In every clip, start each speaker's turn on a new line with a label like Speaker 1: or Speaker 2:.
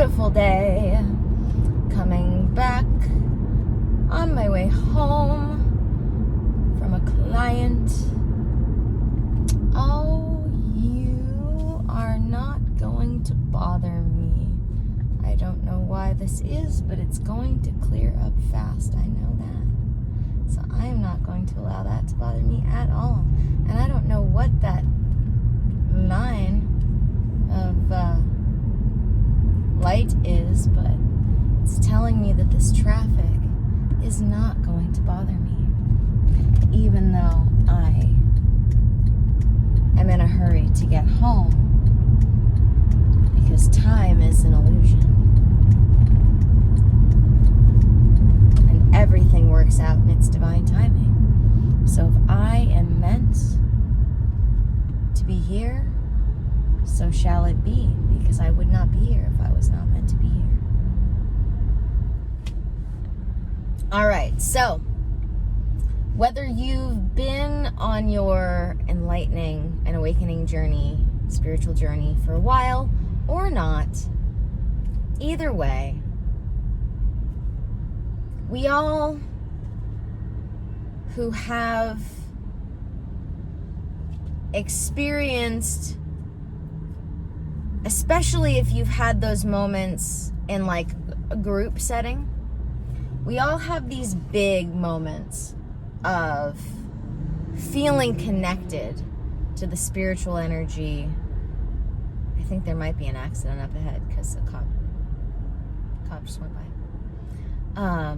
Speaker 1: beautiful day. Coming back on my way home from a client. Oh, you are not going to bother me. I don't know why this is, but it's going to clear up fast. I know that. So I am not going to allow that to bother me at all. And I don't know what that line of light is, but it's telling me that this traffic is not going to bother me, even though I am in a hurry to get home, because time is an illusion and everything works out in its divine timing. So if I am meant to be here, so shall it be, because I would not be here if I was not meant to be here. All right, so whether you've been on your enlightening and awakening journey, spiritual journey for a while or not, either way, we all who have experienced, especially if you've had those moments in like a group setting, we all have these big moments of feeling connected to the spiritual energy. I think there might be an accident up ahead because a cop just went by.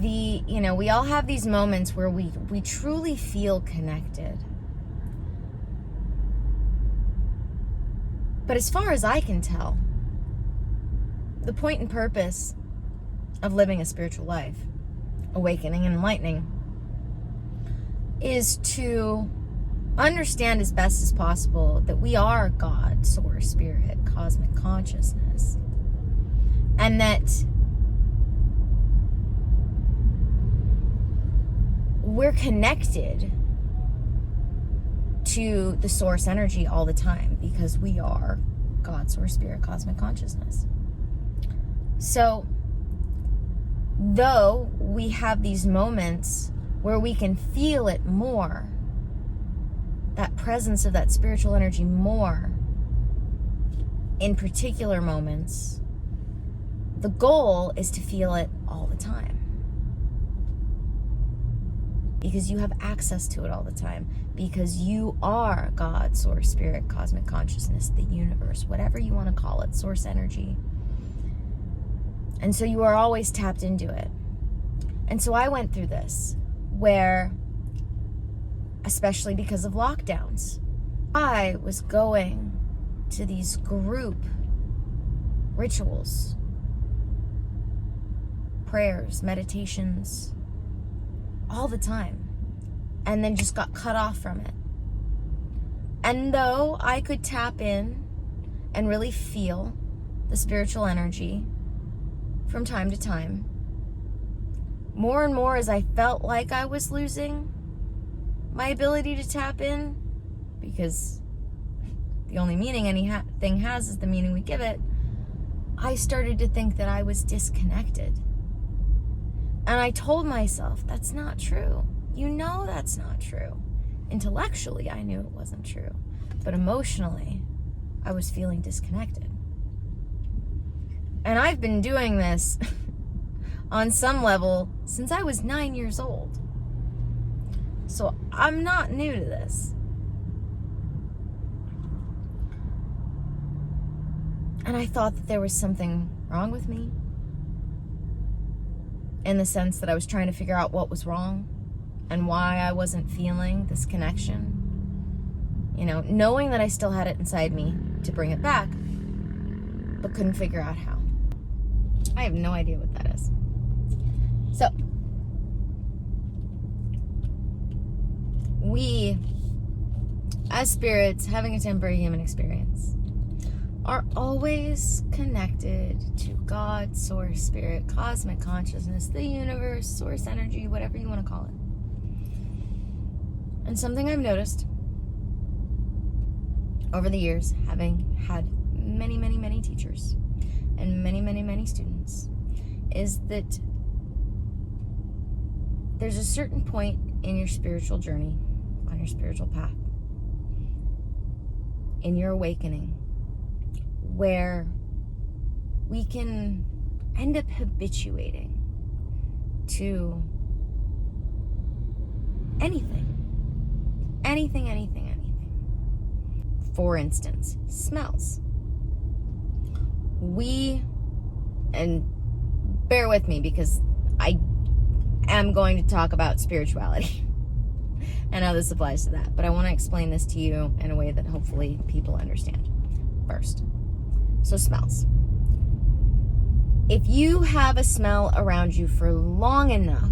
Speaker 1: We all have these moments where we truly feel connected. But as far as I can tell, the point and purpose of living a spiritual life, awakening and enlightening, is to understand as best as possible that we are God, source, spirit, cosmic consciousness, and that we're connected to the source energy all the time because we are God, source, spirit, cosmic consciousness. So, though we have these moments where we can feel it more, that presence of that spiritual energy more in particular moments, the goal is to feel it all the time. Because you have access to it all the time. Because you are God, source, spirit, cosmic consciousness, the universe, whatever you want to call it, source energy. And so you are always tapped into it. And so I went through this where, especially because of lockdowns, I was going to these group rituals, prayers, meditations, all the time, and then just got cut off from it. And though I could tap in and really feel the spiritual energy from time to time, more and more as I felt like I was losing my ability to tap in, because the only meaning anything has is the meaning we give it, I started to think that I was disconnected. And I told myself, that's not true. You know that's not true. Intellectually, I knew it wasn't true. But emotionally, I was feeling disconnected. And I've been doing this on some level since I was 9 years old. So I'm not new to this. And I thought that there was something wrong with me, in the sense that I was trying to figure out what was wrong and why I wasn't feeling this connection. Knowing that I still had it inside me to bring it back, but couldn't figure out how. I have no idea what that is. So, we, as spirits having a temporary human experience, are always connected to God, source, spirit, cosmic consciousness, the universe, source energy, whatever you want to call it. And something I've noticed over the years, having had many, many, many teachers, and many, many, many students, is that there's a certain point in your spiritual journey, on your spiritual path, in your awakening, where we can end up habituating to anything. For instance, smells. And bear with me because I am going to talk about spirituality and how this applies to that. But I want to explain this to you in a way that hopefully people understand first. So smells. If you have a smell around you for long enough,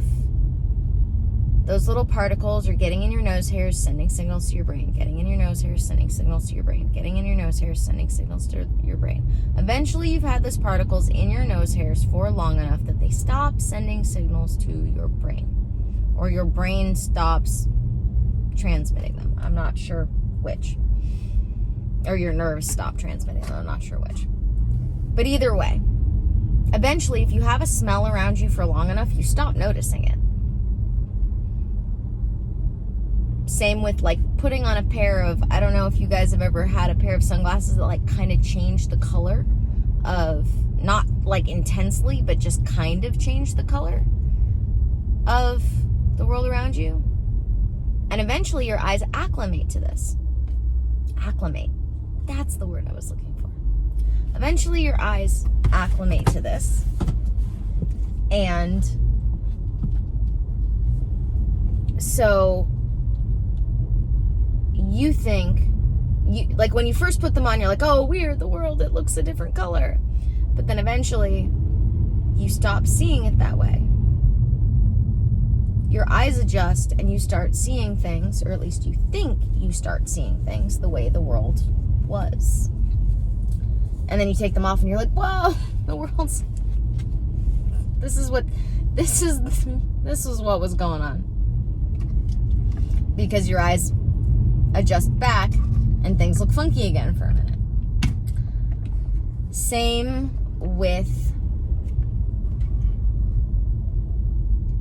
Speaker 1: those little particles are getting in your nose hairs, sending signals to your brain. Getting in your nose hairs, sending signals to your brain. Getting in your nose hairs, sending signals to your brain. Eventually, you've had those particles in your nose hairs for long enough that they stop sending signals to your brain. Or your brain stops transmitting them. I'm not sure which. Or your nerves stop transmitting them. I'm not sure which. But either way, eventually, if you have a smell around you for long enough, you stop noticing it. Same with like putting on a pair of, I don't know if you guys have ever had a pair of sunglasses that like kind of change the color of, not like intensely, but just kind of change the color of the world around you. And eventually your eyes acclimate to this. Acclimate. That's the word I was looking for. Eventually your eyes acclimate to this. And so you think, like when you first put them on, you're like, oh, weird, the world, it looks a different color. But then eventually you stop seeing it that way. Your eyes adjust and you start seeing things, or at least you think you start seeing things the way the world was. And then you take them off and you're like, whoa, the world's, this is what was going on. Because your eyes adjust back and things look funky again for a minute. Same with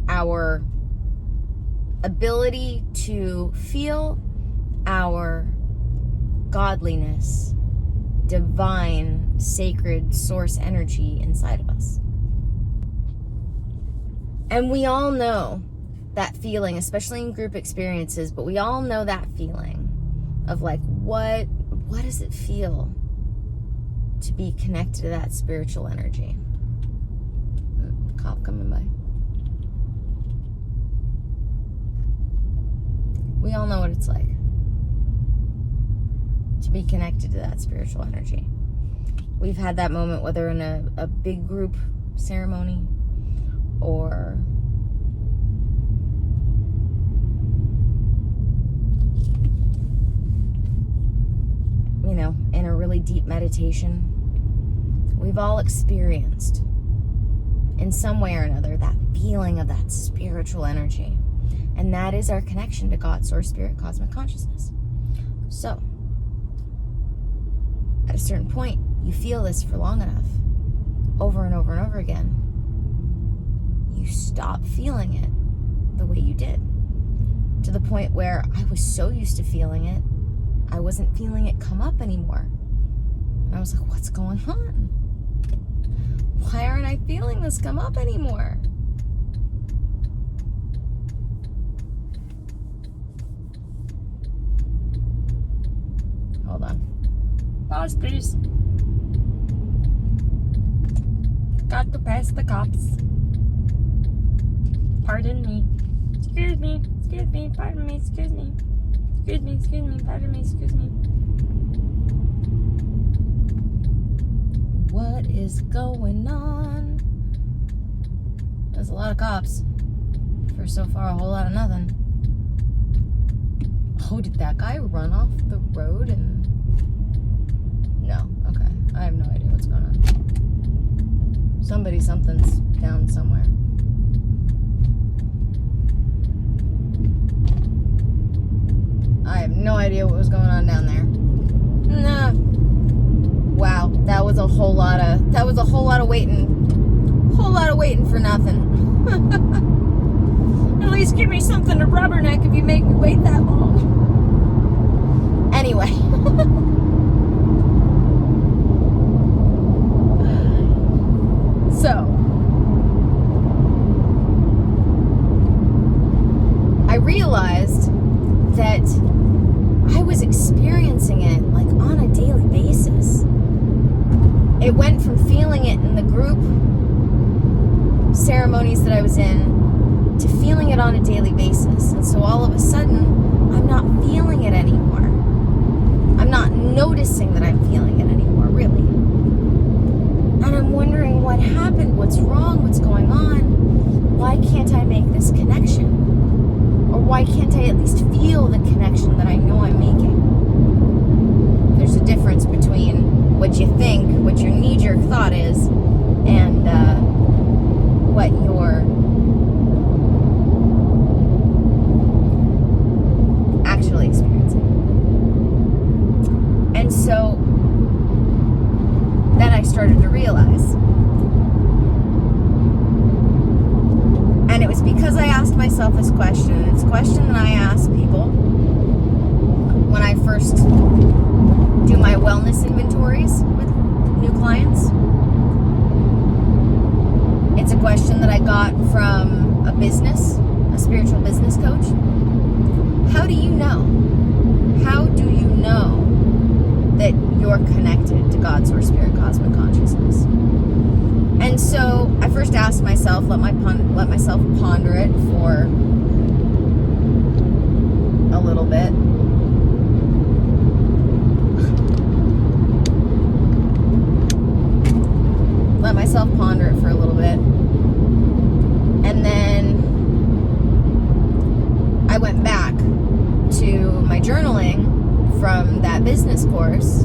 Speaker 1: our ability to feel our godliness, divine, sacred source energy inside of us. And we all know that feeling, especially in group experiences, but we all know that feeling of like, what does it feel to be connected to that spiritual energy? Cop coming by. We all know what it's like to be connected to that spiritual energy. We've had that moment, whether in a big group ceremony or in a really deep meditation. We've all experienced in some way or another that feeling of that spiritual energy. And that is our connection to God, Source, Spirit, Cosmic Consciousness. So, at a certain point, you feel this for long enough, over and over and over again, you stop feeling it the way you did. To the point where I was so used to feeling it, I wasn't feeling it come up anymore. And I was like, what's going on? Why aren't I feeling this come up anymore? Hold on. Pause, please. Got to pass the cops. Pardon me. Excuse me. Excuse me. Pardon me. Excuse me. Excuse me. Excuse me. Pardon me. Excuse me. What is going on? There's a lot of cops. For so far, a whole lot of nothing. Oh, did that guy run off the road and... No. Okay. I have no idea what's going on. Something's down somewhere. I have no idea what was going on down there. Nah. Wow. That was a whole lot of waiting for nothing. At least give me something to rubberneck if you make me wait that long. Anyway. So, I realized that I was experiencing it like on a daily basis. It went from feeling it in the group ceremonies that I was in to feeling it on a daily basis. And so all of a sudden, I'm not feeling it anymore. I'm not noticing that I'm feeling it anymore, really. And I'm wondering what happened, what's wrong, what's going on. Why can't I make this connection? Or why can't I at least feel the connection that I know I'm making? There's a difference between what you think, what your knee-jerk thought is, and what you're actually experiencing. And so then I started to realize. And it was because I asked myself this question. And it's a question that I ask people when I first do my wellness inventories with new clients. It's a question that I got from a spiritual business coach. How do you know? How do you know that you're connected to God, Source, Spirit, Cosmic Consciousness? And so I first asked myself, let myself ponder it for a little bit. Let myself ponder it for a little bit. And then I went back to my journaling from that business course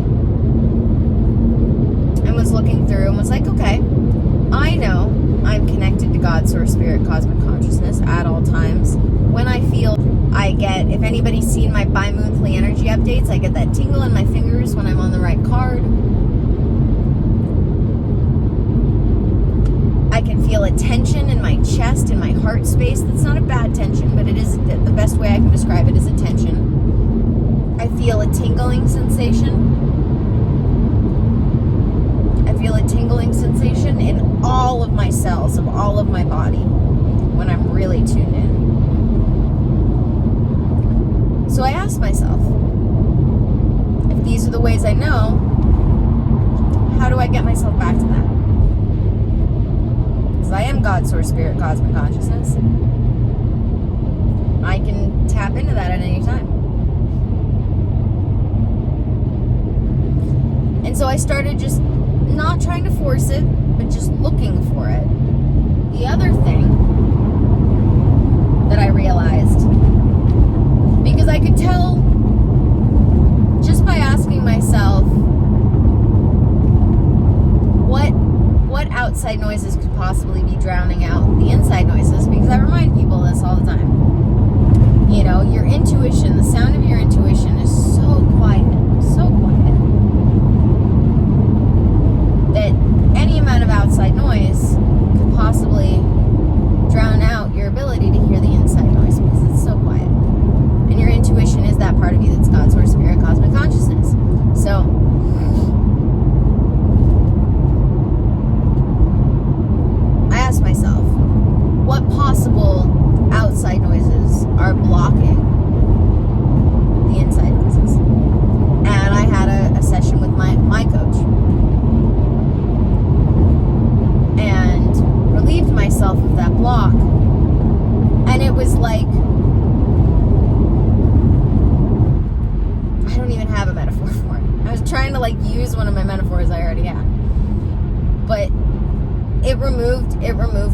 Speaker 1: and was looking through and was like, okay, I know I'm connected to God, Source, Spirit, Cosmic Consciousness at all times. When I feel, I get, if anybody's seen my bi-monthly energy updates, I get that tingle in my fingers when I'm on the right card. I can feel a tension in my chest, in my heart space. That's not a bad tension, but it is, the best way I can describe it is a tension. I feel a tingling sensation. I feel a tingling sensation in all of my cells of all of my body when I'm really tuned in. So I asked myself, if these are the ways I know, how do I get myself back to that? Because I am God, Source, Spirit, Cosmic Consciousness. I can tap into that at any time. And so I started just not trying to force it, but just looking for it. The other thing that I realized, because I could tell just by asking myself what outside noises could possibly be drowning out the inside noises, because I remind people this all the time. You know, your intuition, the sound of your intuition is so quiet, that any amount of outside noise could possibly drown out your ability to hear the inside noise because it's so quiet. And your intuition is that part of you that's God, Source, Spirit, Cosmic Consciousness. So I asked myself, what possible outside noises are blocking the inside noises? And I had a session with my coach and relieved myself of that block. And it was like, I don't even have a metaphor for it. I was trying to use one of my metaphors I already had. But it removed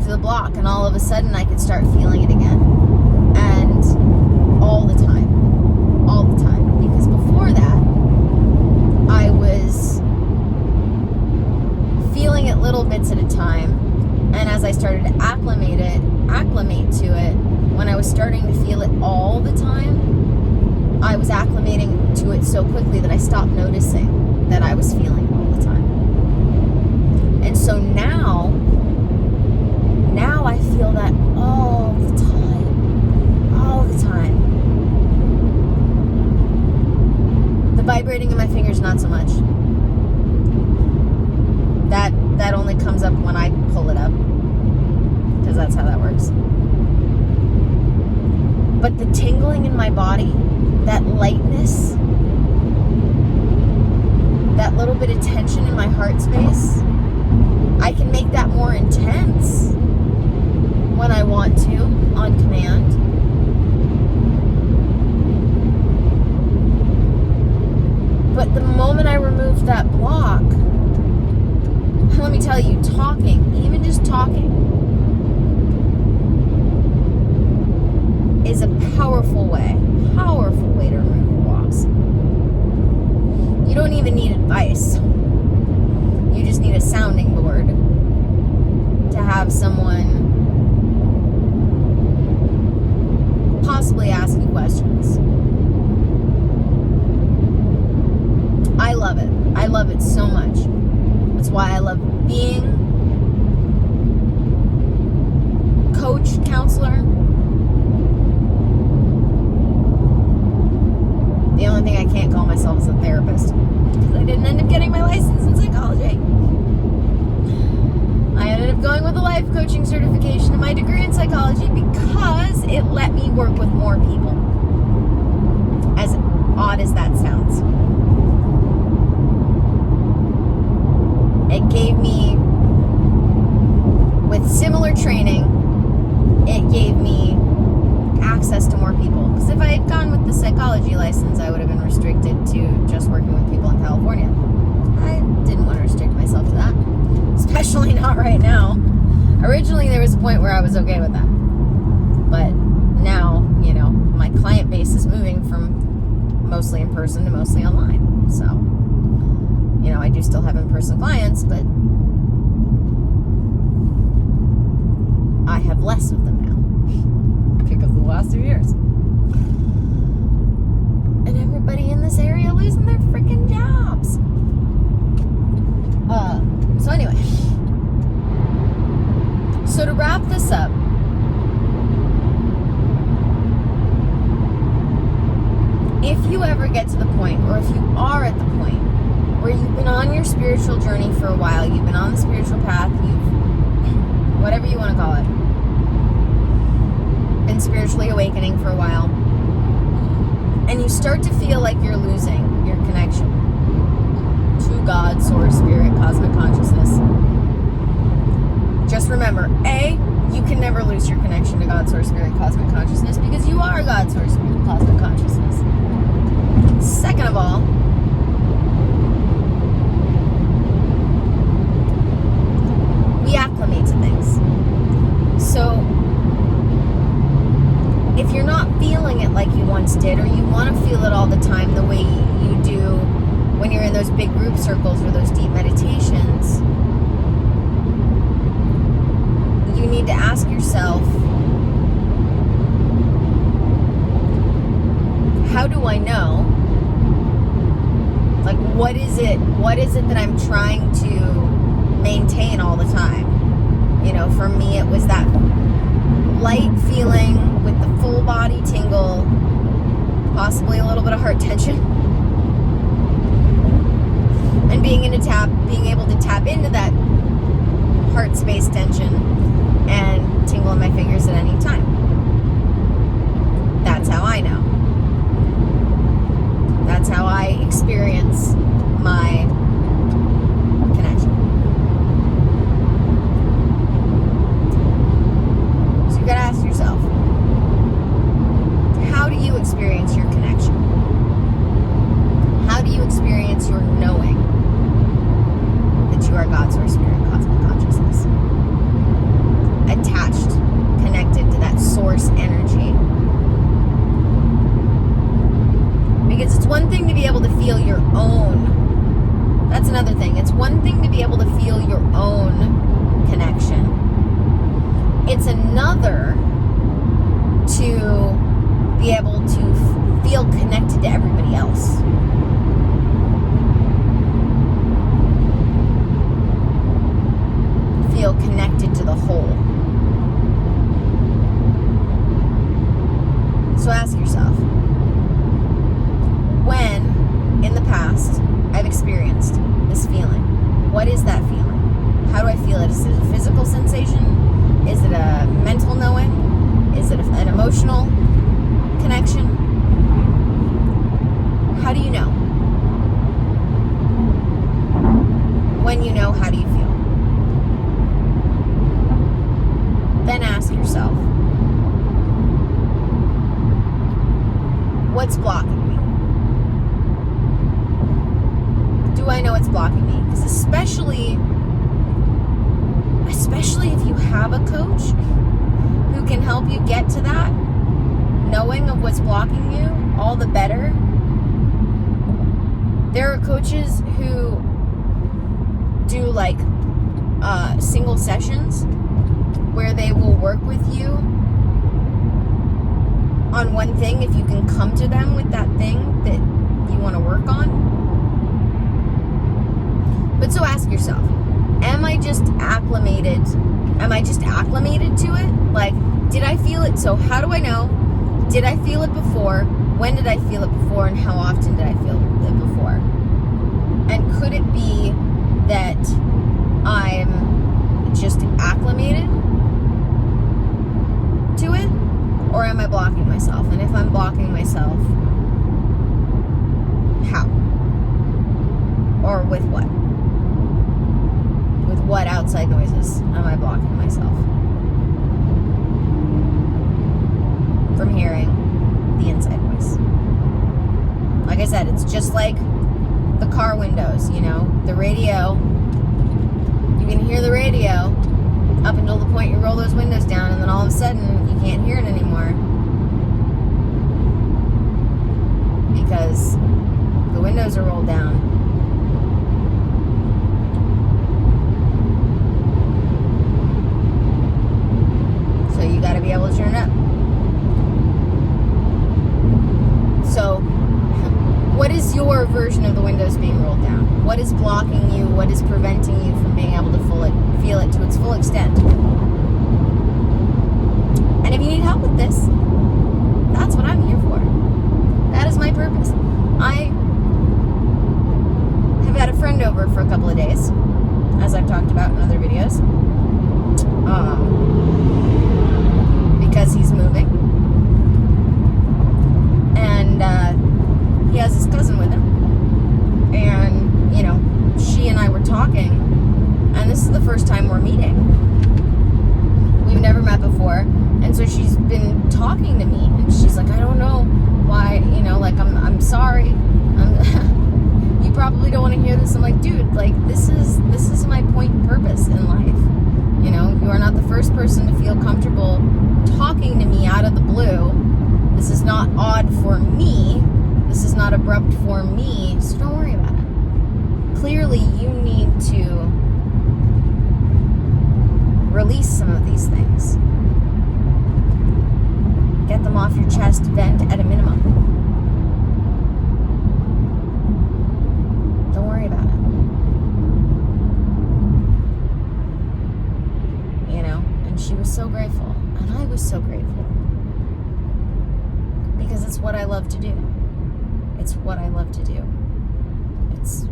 Speaker 1: the block, and all of a sudden I could start feeling it again. And all the time. Because before that, I was feeling it little bits at a time. And as I started to acclimate to it, when I was starting to feel it all the time, I was acclimating to it so quickly that I stopped noticing that I was feeling it all the time. so now I feel that all the time. The vibrating in my fingers, not so much. That only comes up when I pull it up, because that's how that works. But the tingling in my body, that lightness, that little bit of tension in my heart space, I can make that more intense when I want to, on command. But the moment I remove that block, let me tell you, talking, even just talking, is a powerful way to remove blocks. You don't even need advice. You just need a sounding board to have someone possibly ask you questions. I love it. I love it so much. That's why I love being coach, counselor. The only thing I can't call myself is a therapist, because I didn't end up getting my license in psychology. I ended up going with a life coaching certification and my degree in psychology because it let me work with more people. As odd as that sounds. It gave me, with similar training, it gave me access to more people. Because if I had gone with the psychology license, I would have been restricted to just working with people in California. I didn't want to restrict myself to that. Especially not right now. Originally, there was a point where I was okay with that. But now, my client base is moving from mostly in person to mostly online. So, I do still have in-person clients, but I have less of them now because of the last 2 years. And everybody in this area losing their freaking jobs. So anyway, so to wrap this up, if you ever get to the point, or if you are at the point where you've been on your spiritual journey for a while, you've been on the spiritual path, whatever you want to call it, been spiritually awakening for a while, and you start to feel like you're losing your connection to God, Source, Spirit, Cosmic Consciousness, just remember, A, you can never lose your connection to God, Source, Spirit, Cosmic Consciousness, because you are God, Source, Spirit, Cosmic Consciousness. Second of all, we acclimate to things. So, if you're not feeling it like you once did, or you want to feel it all the time the way you do when you're in those big group circles or those deep meditations, you need to ask yourself, how do I know? Like, what is it that I'm trying to maintain all the time? For me, it was that light feeling with the full body tingle, possibly a little bit of heart tension, and being able to tap into that heart space tension and tingle in my fingers at any time. That's how I know. That's how I experience my connection. So you gotta ask yourself, how do you experience your connection? How do you experience your knowing that you are God's Source, Spirit, Cosmic Consciousness? Attached, connected to that source energy. Because it's one thing to be able to feel your own. That's another thing. It's one thing to be able to feel your own connection. It's another to be able to feel connected to everybody else. what is that feeling? How do I feel it? Is it a physical sensation? Is it a mental knowing? Is it an emotional connection? How do you know? When you know, how do you feel? Then ask yourself, what's blocking me? Do I know what's blocking me? Because especially if you have a coach who can help you get to that knowing of what's blocking you, all the better. There are coaches who do like single sessions where they will work with you on one thing if you can come to them with that thing that you want to work on. But so ask yourself, am I just acclimated to it? Like, did I feel it? So how do I know? Did I feel it before? When did I feel it before? And how often did I feel it before? And could it be that I'm just acclimated to it? Or am I blocking myself? And if I'm blocking myself, how? Or with what? With what outside noises am I blocking myself from hearing the inside voice? Like I said, it's just like the car windows, you know, the radio. You can hear the radio up until the point you roll those windows down, and then all of a sudden you can't hear it anymore because the windows are rolled down. So you got to be able to turn it up. So what is your version of the windows being rolled down? What is blocking you? What is preventing you from being able to feel it to its full extent? And if you need help with this, that's what I'm here for. That is my purpose. I have had a friend over for a couple of days, as I've talked about in other videos, because he's moving. And he has his cousin with him. And, you know, she and I were talking, and this is the first time we're meeting. We've never met before. And so she's been talking to me, and she's like, I don't know why, you know, like, I'm sorry. You probably don't want to hear this. I'm like, dude, like, this is my point and purpose in life. You know, you are not the first person to feel comfortable talking to me out of the blue. This is not odd for me. This is not abrupt for me. So don't worry about it. Clearly, you need to release some of these things. Get them off your chest, vent at a minimum. Don't worry about it. You know, and she was so grateful, and I was so grateful. Because it's what I love to do. It's what I love to do. It's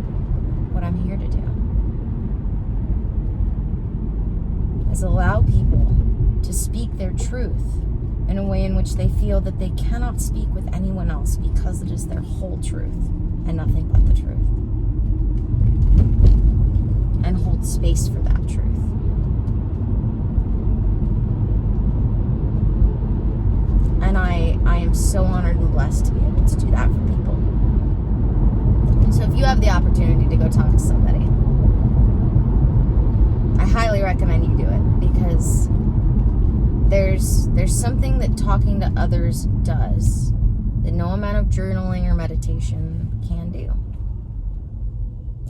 Speaker 1: what I'm here to do. Is allow people to speak their truth in a way in which they feel that they cannot speak with anyone else because it is their whole truth and nothing but the truth. And hold space for that truth. And I am so honored and blessed to be able to do that for people. So if you have the opportunity to go talk to somebody, I highly recommend you do it, because there's something that talking to others does that no amount of journaling or meditation can do.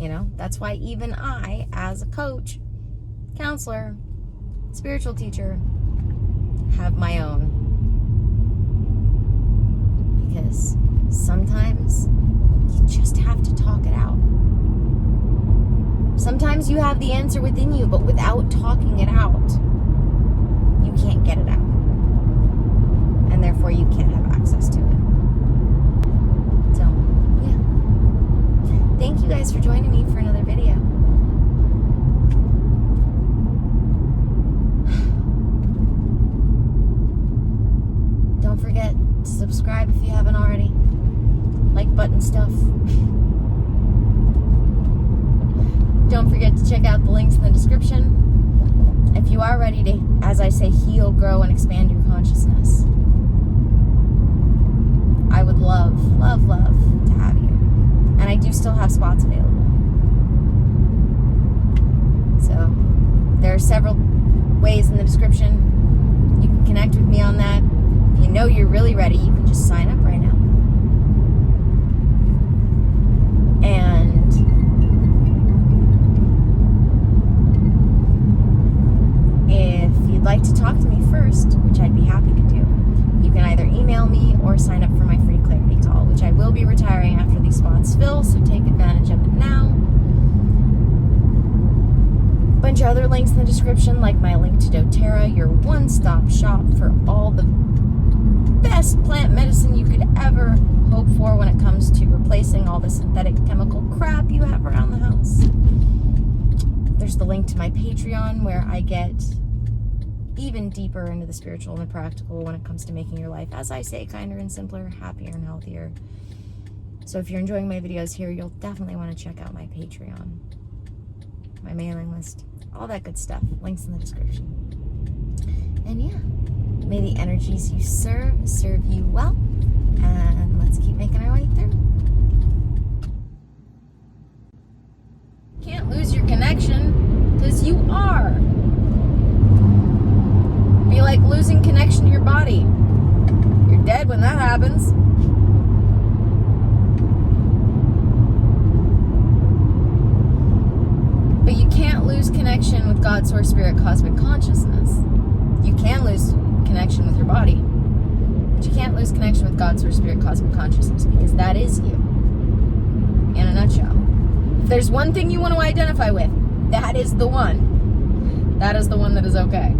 Speaker 1: You know, that's why even I, as a coach, counselor, spiritual teacher, have my own. Because sometimes you just have to talk it out. Sometimes you have the answer within you, but without talking it out, you can't get it out. And therefore you can't have access to it. So, yeah. Thank you guys for joining me for another video. forget to subscribe if you haven't already. Like button stuff. Don't forget to check out the links in the description. If you are ready to, as I say, heal, grow, and expand your consciousness, I would love, love, love to have you. And I do still have spots available. So there are several ways in the description. You can connect with me on that. If you know you're really ready, you can just sign up right now. And if you'd like to talk to me first, which I'd be happy to do, you can either email me or sign up for my free clarity call, which I will be retiring after these spots fill, so take advantage of it now. Bunch of other links in the description, like my link to dōTERRA, your one-stop shop for all the best plant medicine you could ever hope for when it comes to replacing all the synthetic chemical crap you have around the house. There's the link to my Patreon, where I get even deeper into the spiritual and the practical when it comes to making your life, as I say, kinder and simpler, happier and healthier. So if you're enjoying my videos here, you'll definitely want to check out my Patreon, my mailing list, all that good stuff. Links in the description. And yeah, may the energies you serve you well, and let's keep making our way through. Can't lose your connection, because you are. Be like losing connection to your body. You're dead when that happens. But you can't lose connection with God, Source, Spirit, Cosmic Consciousness. You can lose connection with your body, but you can't lose connection with God, Source, Spirit, Cosmic Consciousness, because that is you, in a nutshell. If there's one thing you want to identify with, that is the one. That is the one that is okay.